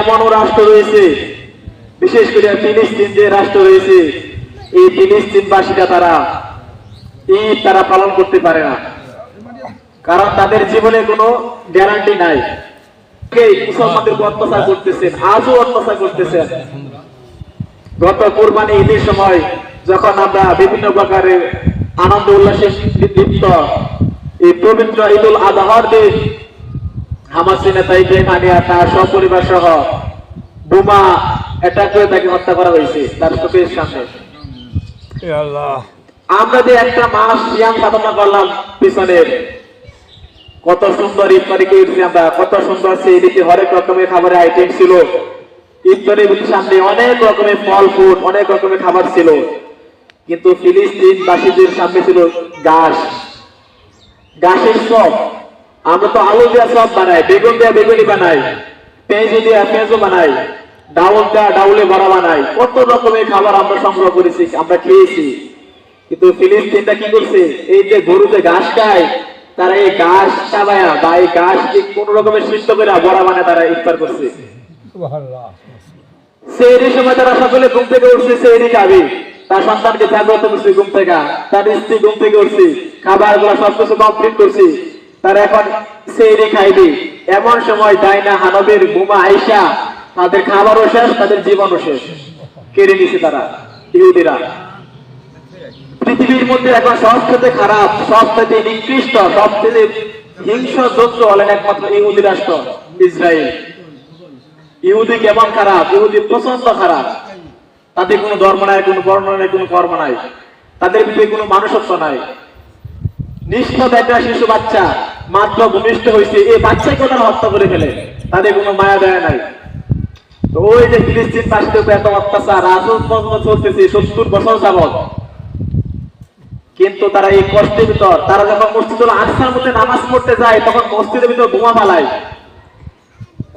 এমনও রাষ্ট্র রয়েছে, বিশেষ করে ফিলিস্তিন যে রাষ্ট্র রয়েছে, এই ফিলিস্তিনবাসীরা তারা পালন করতে পারে না, কারণ তাদের জীবনে কোনো গ্যারান্টি নাই। মুসলমানদের অত্যাচার করতেছেন, আজও অত্যাচার করতেছেন। গত কুরবানি ঈদের সময় যখন আমরা বিভিন্ন প্রকারের আনন্দ উল্লাসে লিপ্ত, এই পবিত্র ঈদুল আজহার দিন হামাসের নেতা ইব্রাহিম আনিয়া তার সপরিবার সহ বোমা অ্যাটাক করে তাকে হত্যা করা হয়েছে তার চোখের সামনে। আমরা যে একটা মাস সিয়াম সাধনা করলাম পিছনের, কত সুন্দর ইফতারি করেছি আমরা, কত সুন্দর সেই দিকে হরেক রকমের খাবারের আইটেম ছিল। ইফতারের সামনে অনেক রকমের ফল ফুড, অনেক রকমের খাবার ছিল, কিন্তু ফিলিস্তিনবাসীদের সামনে ছিল ঘাসের চপ। আমরা তো আলু দেওয়া চপ বানাই, বেগুন দেওয়া বেগুনি বানাই, পেঁয়াজ দেওয়া পেঁয়াজও বানাই, ডাউল দেওয়া ডাউলে বড়া বানাই, কত রকমের খাবার আমরা সংগ্রহ করেছি, আমরা খেয়েছি। কিন্তু ফিলিস্তিনটা কি করছে, এই যে গরুতে ঘাস খায়, তারা এই ঘাস চাবায়া বা এই ঘাস কোন রকমের সিদ্ধ করে বড়া বানায় তারা ইফতার করছে। সেই সময় তারা সকলে ঘুম থেকে উঠছে, সেই খাবি, তার সন্তানকে জাগ্রত করছে ঘুম থেকে, তার স্ত্রী ঘুম থেকে উঠছে, খাবার গুলো সবকিছু কমপ্লিট করছে, তারা এখন সেই খাইবে। এমন সময় ডাইনা হানবের বোমা আইসা তাদের খাবারও শেষ, তাদের জীবনও শেষ, কেড়ে নিছে তারা ইহুদিরা। পৃথিবীর মধ্যে এখন সবচেয়ে খারাপ, সবচেয়ে নিকৃষ্ট, সবচেয়ে হিংস্র যন্ত্র হলেন একমাত্র ইহুদি রাষ্ট্র ইসরায়েল। ইহুদি কেমন খারাপ, ইহুদি প্রচন্ড খারাপ। তাদের কোনো ধর্ম নাই, কোনো বর্ণ নাই, কোনো কর্ম নাই, তাদের ভিতরে কোনো মানুষত্ব নাই। নিষ্পাপ একটা শিশু বাচ্চা মাত্র ভূমিষ্ঠ হয়েছে, এই বাচ্চাকে তারা হত্যা করে ফেলে, তাদের কোনো মায়া দয়া নাই। তো ওই যে ফিলিস্তিনবাসীদের উপর এত অত্যাচার রাজত্ব চলতেছে 70 বছর যাবত, কিন্তু তারা এই কষ্টের ভিতর, তারা যখন মসজিদুল আকসার মধ্যে নামাজ পড়তে যায়, তখন মসজিদের ভিতর বোমা পালায়।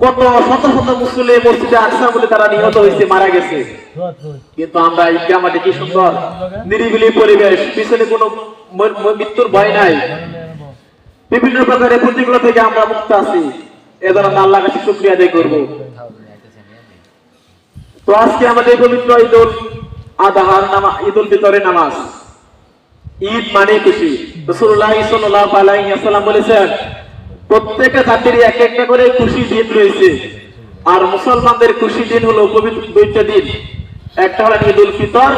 কত শত শত মুসলিম মসজিদে আকসার মধ্যে তারা নিহত হয়েছে, মারা গেছে। কিন্তু আমরা ঈদগাহ মাঠে কি সুন্দর নিরিবিলি পরিবেশ, পিছনে কোনো মৃত্যুর ভয় নাই, বিভিন্ন প্রকারের প্রতিকূলতা থেকে আমরা মুক্ত আছি। এজন্য আল্লাহর কাছে শুকরিয়া আদায় করব। তো আজকে আমাদের পবিত্র ঈদুল আজহার নামাজ, ঈদুল ফিতরের নামাজ। ঈদ মানে খুশি। রাসূলুল্লাহ সাল্লাল্লাহু আলাইহি ওয়াসাল্লাম বলেছেন, প্রত্যেকটা জাতির এক একটা করে খুশি দিন রয়েছে, আর মুসলমানদের খুশি দিন হলো পবিত্র দুইটা দিন, একটা হলো ঈদুল ফিতর,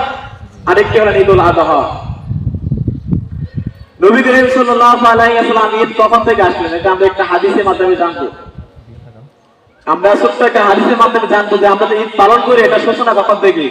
আরেকটা হলো ঈদুল আজহা। নবী করিম সাল্লাল্লাহু আলাইহি ওয়াসাল্লাম ঈদ কখন থেকে আসলেন, এটা আমরা একটা হাদিসের মাধ্যমে জানবো। আমরা ছোট্ট একটা হাদিসের মাধ্যমে জানবো যে আমরা ঈদ পালন করি, এটা সূচনা কখন থেকে।